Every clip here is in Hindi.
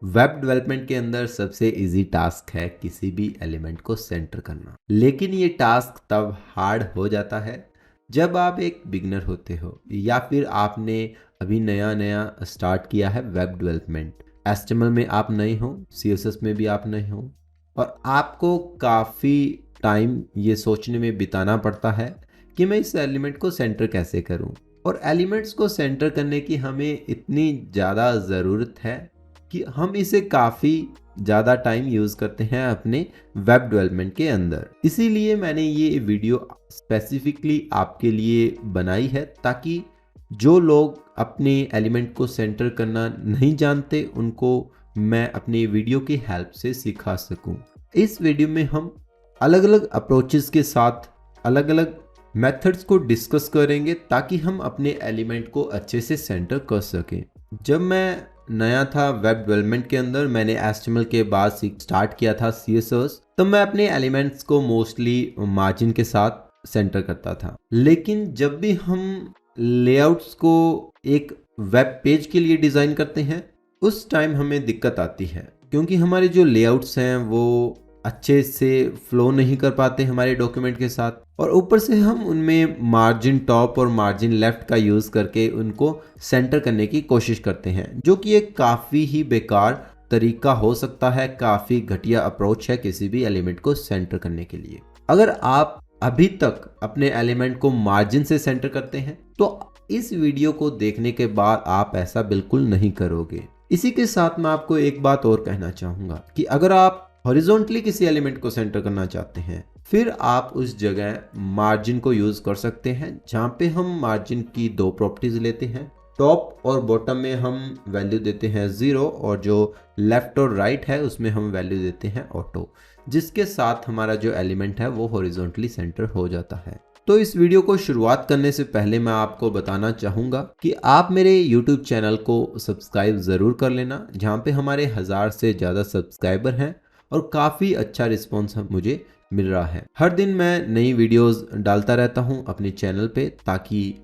वेब डेवलपमेंट के अंदर सबसे इजी टास्क है किसी भी एलिमेंट को सेंटर करना, लेकिन ये टास्क तब हार्ड हो जाता है जब आप एक बिगनर होते हो या फिर आपने अभी नया नया स्टार्ट किया है वेब डेवलपमेंट। HTML में आप नए हो, CSS में भी आप नए हो और आपको काफ़ी टाइम ये सोचने में बिताना पड़ता है कि मैं इस एलिमेंट को सेंटर कैसे करूं। और एलिमेंट्स को सेंटर करने की हमें इतनी ज़्यादा ज़रूरत है कि हम इसे काफ़ी ज़्यादा टाइम यूज़ करते हैं अपने वेब डेवलपमेंट के अंदर। इसीलिए मैंने ये वीडियो स्पेसिफिकली आपके लिए बनाई है ताकि जो लोग अपने एलिमेंट को सेंटर करना नहीं जानते उनको मैं अपनी वीडियो की हेल्प से सिखा सकूं। इस वीडियो में हम अलग अलग अप्रोचेस के साथ अलग अलग मेथड्स को डिस्कस करेंगे ताकि हम अपने एलिमेंट को अच्छे से सेंटर कर सकें। जब मैं नया था वेब डेवलपमेंट के अंदर, मैंने HTML के बाद स्टार्ट किया था CSS, तब मैं अपने एलिमेंट्स को मोस्टली मार्जिन के साथ सेंटर करता था। लेकिन जब भी हम लेआउट्स को एक वेब पेज के लिए डिज़ाइन करते हैं उस टाइम हमें दिक्कत आती है क्योंकि हमारे जो लेआउट्स हैं वो अच्छे से फ्लो नहीं कर पाते हमारे डॉक्यूमेंट के साथ, और ऊपर से हम उनमें मार्जिन टॉप और मार्जिन लेफ्ट का यूज़ करके उनको सेंटर करने की कोशिश करते हैं, जो कि एक काफ़ी ही बेकार तरीका हो सकता है, काफ़ी घटिया अप्रोच है किसी भी एलिमेंट को सेंटर करने के लिए। अगर आप अभी तक अपने एलिमेंट को मार्जिन से सेंटर करते हैं तो इस वीडियो को देखने के बाद आप ऐसा बिल्कुल नहीं करोगे। इसी के साथ मैं आपको एक बात और कहना चाहूँगा कि अगर आप हॉरिजॉन्टली किसी एलिमेंट को सेंटर करना चाहते हैं फिर आप उस जगह मार्जिन को यूज़ कर सकते हैं, जहाँ पे हम मार्जिन की दो प्रॉपर्टीज लेते हैं। टॉप और बॉटम में हम वैल्यू देते हैं 0 और जो लेफ्ट और राइट है उसमें हम वैल्यू देते हैं ऑटो, जिसके साथ हमारा जो एलिमेंट है वो हॉरिजॉन्टली सेंटर हो जाता है। तो इस वीडियो को शुरुआत करने से पहले मैं आपको बताना चाहूँगा कि आप मेरे YouTube चैनल को सब्सक्राइब ज़रूर कर लेना, जहाँ पे हमारे 1000 से ज़्यादा सब्सक्राइबर हैं और काफ़ी अच्छा रिस्पॉन्स मुझे मिल रहा है। हर दिन मैं नई वीडियोस डालता रहता हूँ अपने चैनल पे ताकि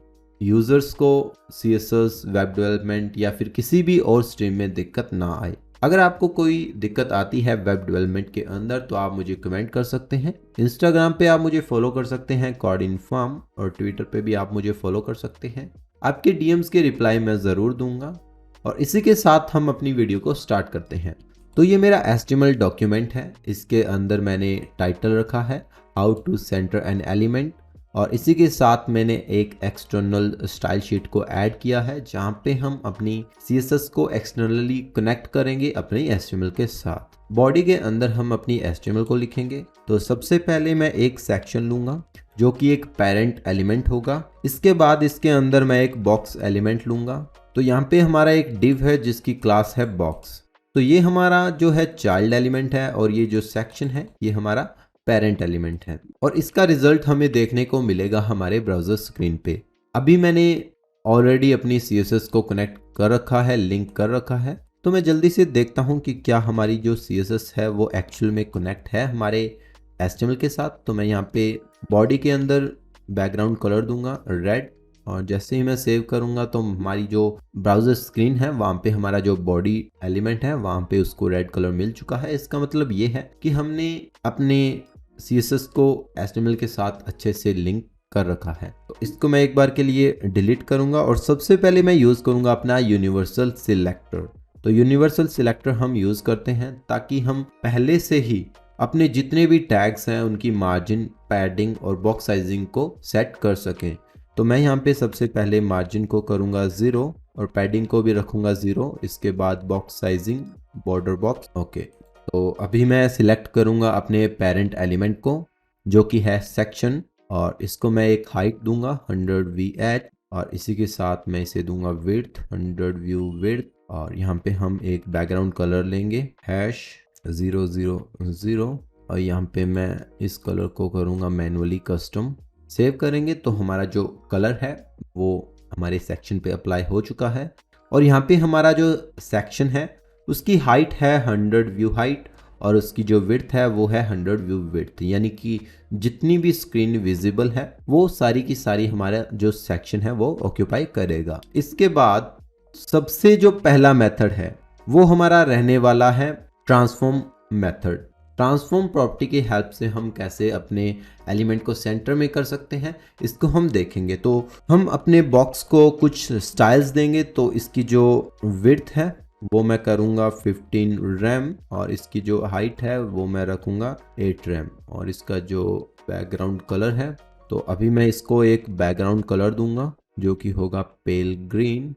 यूज़र्स को CSS, वेब डेवलपमेंट या फिर किसी भी और स्ट्रीम में दिक्कत ना आए। अगर आपको कोई दिक्कत आती है वेब डेवलपमेंट के अंदर तो आप मुझे कमेंट कर सकते हैं। इंस्टाग्राम पे आप मुझे फॉलो कर सकते हैं codeinform, और ट्विटर पे भी आप मुझे फॉलो कर सकते हैं। आपके DMs के रिप्लाई मैं ज़रूर दूंगा। और इसी के साथ हम अपनी वीडियो को स्टार्ट करते हैं। तो ये मेरा HTML डॉक्यूमेंट है, इसके अंदर मैंने टाइटल रखा है how to centre an element, और इसी के साथ मैंने एक एक्सटर्नल स्टाइल शीट को ऐड किया है जहाँ पे हम अपनी CSS को एक्सटर्नली कनेक्ट करेंगे अपने HTML के साथ। बॉडी के अंदर हम अपनी HTML को लिखेंगे। तो सबसे पहले मैं एक सेक्शन लूंगा जो कि एक पेरेंट एलिमेंट होगा। इसके बाद इसके अंदर मैं एक बॉक्स एलिमेंट लूंगा। तो यहाँ पे हमारा एक डिव है जिसकी क्लास है बॉक्स। तो ये हमारा जो है चाइल्ड एलिमेंट है और ये जो सेक्शन है ये हमारा पेरेंट एलिमेंट है, और इसका रिजल्ट हमें देखने को मिलेगा हमारे ब्राउज़र स्क्रीन पे। अभी मैंने ऑलरेडी अपनी CSS को कनेक्ट कर रखा है, लिंक कर रखा है। तो मैं जल्दी से देखता हूँ कि क्या हमारी जो CSS है वो एक्चुअल में कनेक्ट है हमारे HTML के साथ। तो मैं यहाँ पे बॉडी के अंदर बैकग्राउंड कलर दूंगा रेड, और जैसे ही मैं सेव करूंगा तो हमारी जो ब्राउज़र स्क्रीन है वहाँ पे हमारा जो बॉडी एलिमेंट है वहाँ पे उसको रेड कलर मिल चुका है। इसका मतलब ये है कि हमने अपने CSS को HTML के साथ अच्छे से लिंक कर रखा है। तो इसको मैं एक बार के लिए डिलीट करूंगा और सबसे पहले मैं यूज़ करूंगा अपना यूनिवर्सल सिलेक्टर। तो यूनिवर्सल सिलेक्टर हम यूज़ करते हैं ताकि हम पहले से ही अपने जितने भी टैग्स हैं उनकी मार्जिन, पैडिंग और बॉक्स साइजिंग को सेट कर सकें। तो मैं यहाँ पे सबसे पहले मार्जिन को करूँगा 0 और पैडिंग को भी रखूँगा 0। इसके बाद box sizing, border box, okay. तो अभी मैं सिलेक्ट करूँगा अपने पेरेंट एलिमेंट को जो कि है सेक्शन, और इसको मैं एक हाइट दूंगा 100 VH, और इसी के साथ मैं इसे दूंगा विड्थ 100 व्यू विड्थ, और यहाँ पे हम एक बैकग्राउंड कलर लेंगे #000, और यहाँ पे मैं इस कलर को करूँगा मैनुअली कस्टम। सेव करेंगे तो हमारा जो कलर है वो हमारे सेक्शन पे अप्लाई हो चुका है, और यहाँ पे हमारा जो सेक्शन है उसकी हाइट है 100 व्यू हाइट, और उसकी जो विड्थ है वो है 100 व्यू विड्थ, यानी कि जितनी भी स्क्रीन विजिबल है वो सारी की सारी हमारा जो सेक्शन है वो ऑक्यूपाई करेगा। इसके बाद सबसे जो पहला मेथड है वो हमारा रहने वाला है ट्रांसफॉर्म मेथड। ट्रांसफॉर्म प्रॉपर्टी की हेल्प से हम कैसे अपने एलिमेंट को सेंटर में कर सकते हैं इसको हम देखेंगे। तो हम अपने बॉक्स को कुछ स्टाइल्स देंगे। तो इसकी जो विड्थ है वो मैं करूँगा 15 रैम और इसकी जो हाइट है वो मैं रखूँगा 8 रैम और इसका जो बैकग्राउंड कलर है तो अभी मैं इसको एक बैकग्राउंड कलर दूंगा जो कि होगा पेल ग्रीन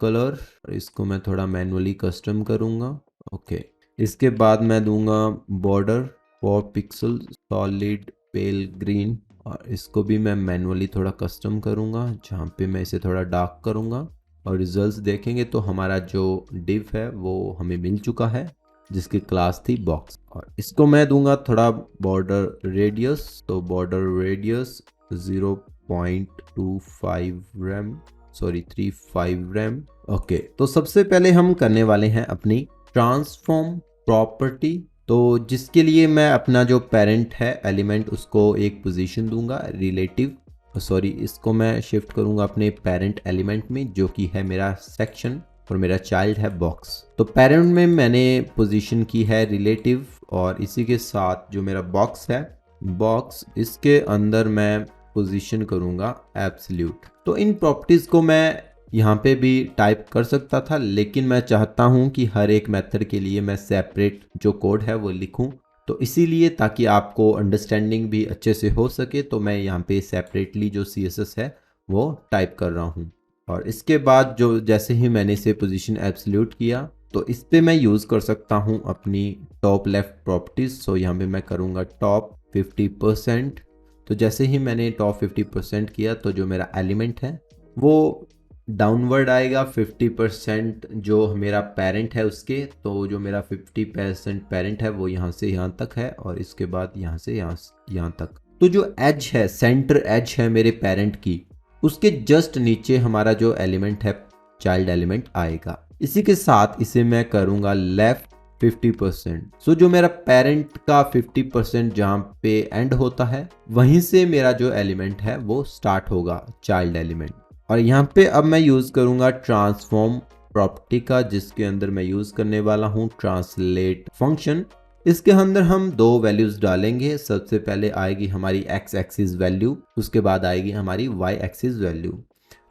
कलर। इसको मैं थोड़ा मैनुअली कस्टम करूँगा। ओके, इसके बाद मैं दूंगा बॉर्डर 4 पिक्सल सॉलिड पेल ग्रीन और इसको भी मैं मैनुअली थोड़ा कस्टम करूँगा जहाँ पे मैं इसे थोड़ा डार्क करूँगा। और रिजल्ट्स देखेंगे तो हमारा जो डिव है वो हमें मिल चुका है जिसकी क्लास थी बॉक्स। और इसको मैं दूंगा थोड़ा बॉर्डर रेडियस। तो border radius 0.25 RAM 35 RAM. Okay, तो सबसे पहले हम करने वाले हैं अपनी ट्रांसफॉर्म प्रॉपर्टी। तो जिसके लिए मैं अपना जो पेरेंट है एलिमेंट उसको एक पोजीशन दूंगा रिलेटिव इसको मैं शिफ्ट करूंगा अपने पेरेंट एलिमेंट में जो कि है मेरा सेक्शन और मेरा चाइल्ड है बॉक्स। तो पेरेंट में मैंने पोजीशन की है रिलेटिव और इसी के साथ जो मेरा बॉक्स है बॉक्स इसके अंदर मैं पोजीशन करूंगा एब्सोल्यूट। तो इन प्रॉपर्टीज को मैं यहाँ पे भी टाइप कर सकता था लेकिन मैं चाहता हूँ कि हर एक मेथड के लिए मैं सेपरेट जो कोड है वो लिखूँ। तो इसीलिए ताकि आपको अंडरस्टैंडिंग भी अच्छे से हो सके तो मैं यहाँ पे सेपरेटली जो CSS है वो टाइप कर रहा हूँ। और इसके बाद जो जैसे ही मैंने इसे पोजीशन एब्सोल्यूट किया तो इस पे मैं यूज़ कर सकता हूँ अपनी टॉप लेफ्ट प्रॉपर्टीज। सो यहाँ पे मैं करूँगा टॉप 50%। तो जैसे ही मैंने टॉप 50% किया तो जो मेरा एलिमेंट है वो डाउनवर्ड आएगा 50% जो मेरा पेरेंट है उसके। तो जो मेरा 50% पेरेंट है वो यहाँ से यहाँ तक है और इसके बाद यहाँ से यहाँ तक। तो जो एज है सेंटर एज है मेरे पेरेंट की उसके जस्ट नीचे हमारा जो एलिमेंट है चाइल्ड एलिमेंट आएगा। इसी के साथ इसे मैं करूँगा लेफ्ट 50%। सो जो मेरा पेरेंट का 50% जहाँ पे एंड होता है वहीं से मेरा जो एलिमेंट है वो स्टार्ट होगा चाइल्ड एलिमेंट। और यहाँ पे अब मैं यूज़ करूँगा ट्रांसफॉर्म प्रॉपर्टी का जिसके अंदर मैं यूज़ करने वाला हूँ ट्रांसलेट फंक्शन। इसके अंदर हम दो वैल्यूज़ डालेंगे। सबसे पहले आएगी हमारी x एक्सिस वैल्यू उसके बाद आएगी हमारी y एक्सिस वैल्यू।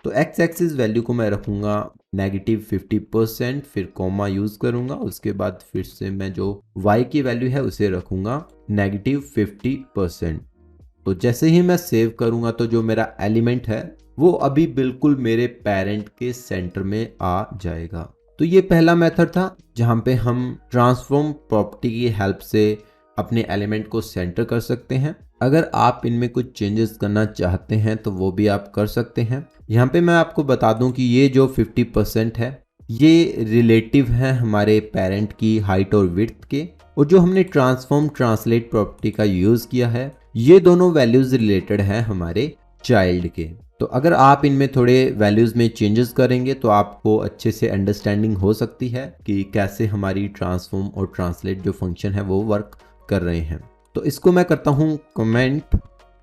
तो x एक्सिस वैल्यू को मैं रखूँगा -50% फिर कॉमा यूज़ करूँगा उसके बाद फिर से मैं जो y की वैल्यू है उसे रखूँगा -50%। तो जैसे ही मैं सेव करूँगा तो जो मेरा एलिमेंट है वो अभी बिल्कुल मेरे पेरेंट के सेंटर में आ जाएगा। तो ये पहला मेथड था जहाँ पे हम ट्रांसफॉर्म प्रॉपर्टी की हेल्प से अपने एलिमेंट को सेंटर कर सकते हैं। अगर आप इनमें कुछ चेंजेस करना चाहते हैं तो वो भी आप कर सकते हैं। यहाँ पे मैं आपको बता दूं कि ये जो 50% है ये रिलेटिव है हमारे पेरेंट की हाइट और विड्थ के और जो हमने ट्रांसफॉर्म ट्रांसलेट प्रॉपर्टी का यूज़ किया है ये दोनों वैल्यूज रिलेटेड हैं हमारे चाइल्ड के। तो अगर आप इनमें थोड़े वैल्यूज़ में चेंजेस करेंगे तो आपको अच्छे से अंडरस्टैंडिंग हो सकती है कि कैसे हमारी ट्रांसफॉर्म और ट्रांसलेट जो फंक्शन है वो वर्क कर रहे हैं। तो इसको मैं करता हूँ कमेंट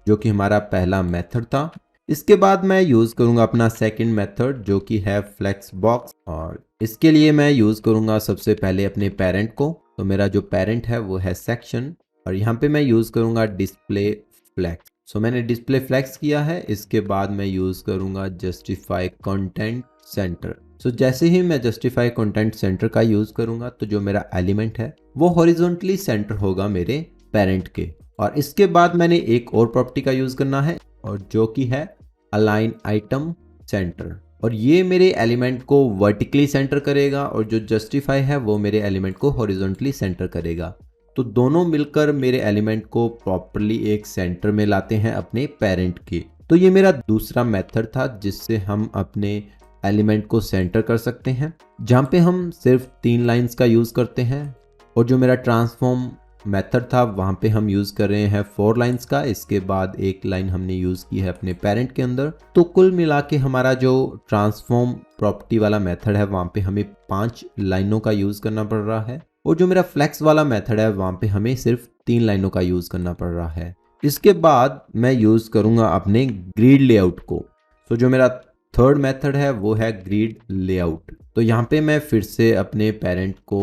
जो कि हमारा पहला मेथड था। इसके बाद मैं यूज़ करूँगा अपना सेकंड मेथड जो कि है फ्लेक्स बॉक्स और इसके लिए मैं यूज़ करूँगा सबसे पहले अपने पेरेंट को। तो मेरा जो पेरेंट है वो है सेक्शन और यहाँ पे मैं यूज़ करूँगा डिस्प्ले फ्लेक्स। सो मैंने डिस्प्ले फ्लेक्स किया है। इसके बाद मैं यूज़ करूँगा जस्टिफाई कंटेंट सेंटर। सो जैसे ही मैं जस्टिफाई कंटेंट सेंटर का यूज़ करूँगा तो जो मेरा एलिमेंट है वो हॉरिजॉन्टली सेंटर होगा मेरे पेरेंट के। और इसके बाद मैंने एक और प्रॉपर्टी का यूज़ करना है और जो कि है अलाइन आइटम सेंटर और ये मेरे एलिमेंट को वर्टिकली सेंटर करेगा और जो जस्टिफाई है वो मेरे एलिमेंट को हॉरिजॉन्टली सेंटर करेगा। तो दोनों मिलकर मेरे एलिमेंट को प्रॉपरली एक सेंटर में लाते हैं अपने पेरेंट के। तो ये मेरा दूसरा मेथड था जिससे हम अपने एलिमेंट को सेंटर कर सकते हैं जहाँ पे हम सिर्फ 3 लाइंस का यूज़ करते हैं और जो मेरा ट्रांसफॉर्म मेथड था वहाँ पे हम यूज़ कर रहे हैं 4 लाइंस का। इसके बाद एक लाइन हमने यूज़ की है अपने पेरेंट के अंदर। तो कुल मिला के हमारा जो ट्रांसफॉर्म प्रॉपर्टी वाला मेथड है वहाँ पे हमें 5 लाइनों का यूज़ करना पड़ रहा है और जो मेरा फ्लेक्स वाला मेथड है वहाँ पे हमें सिर्फ 3 लाइनों का यूज़ करना पड़ रहा है। इसके बाद मैं यूज़ करूँगा अपने ग्रिड लेआउट को। तो जो मेरा थर्ड मेथड है वो है ग्रिड लेआउट। तो यहाँ पे मैं फिर से अपने पेरेंट को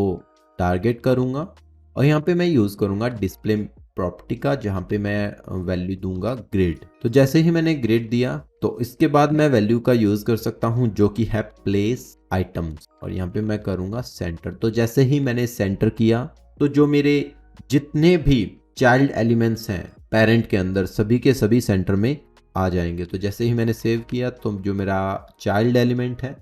टारगेट करूँगा और यहाँ पे मैं यूज़ करूँगा डिस्प्ले प्रॉपर्टी का, जहाँ पे मैं वैल्यू दूंगा ग्रिड। तो जैसे ही मैंने ग्रिड दिया तो इसके बाद मैं वैल्यू का यूज़ कर सकता हूँ जो कि है प्लेस आइटम्स, और यहाँ पे मैं करूँगा सेंटर। तो जैसे ही मैंने सेंटर किया तो जो मेरे जितने भी चाइल्ड एलिमेंट्स हैं पेरेंट के अंदर सभी के सभी सेंटर में आ जाएंगे। तो जैसे ही मैंने सेव किया तो जो मेरा चाइल्ड एलिमेंट है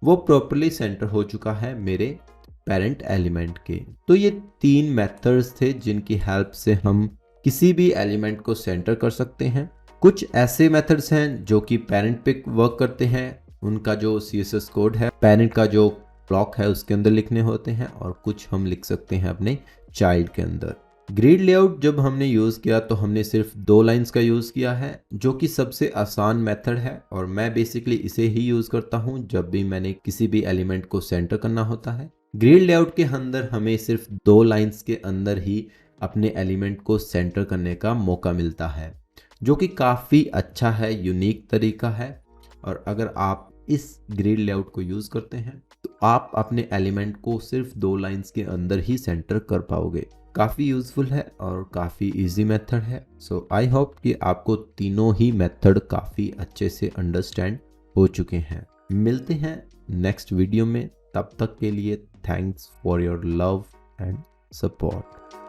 वो प्रॉपरली सेंटर हो चुका है मेरे पेरेंट एलिमेंट के। तो ये 3 मेथड्स थे जिनकी हेल्प से हम किसी भी एलिमेंट को सेंटर कर सकते हैं। कुछ ऐसे मेथड्स हैं जो कि पेरेंट पे वर्क करते हैं, उनका जो CSS कोड है पेरेंट का जो ब्लॉक है उसके अंदर लिखने होते हैं, और कुछ हम लिख सकते हैं अपने चाइल्ड के अंदर। ग्रिड लेआउट जब हमने यूज़ किया तो हमने सिर्फ 2 लाइंस का यूज़ किया है, जो कि सबसे आसान मेथड है, और मैं बेसिकली इसे ही यूज़ करता हूँ जब भी मैंने किसी भी एलिमेंट को सेंटर करना होता है। ग्रिड लेआउट के अंदर हमें सिर्फ 2 लाइंस के अंदर ही अपने एलिमेंट को सेंटर करने का मौका मिलता है, जो कि काफ़ी अच्छा है, यूनिक तरीका है। और अगर आप इस ग्रिड लेआउट को यूज़ करते हैं तो आप अपने एलिमेंट को सिर्फ 2 लाइंस के अंदर ही सेंटर कर पाओगे। काफ़ी यूज़फुल है और काफ़ी इजी मेथड है। सो आई होप कि आपको तीनों ही मेथड काफ़ी अच्छे से अंडरस्टैंड हो चुके हैं। मिलते हैं नेक्स्ट वीडियो में, तब तक के लिए thanks for your love and support.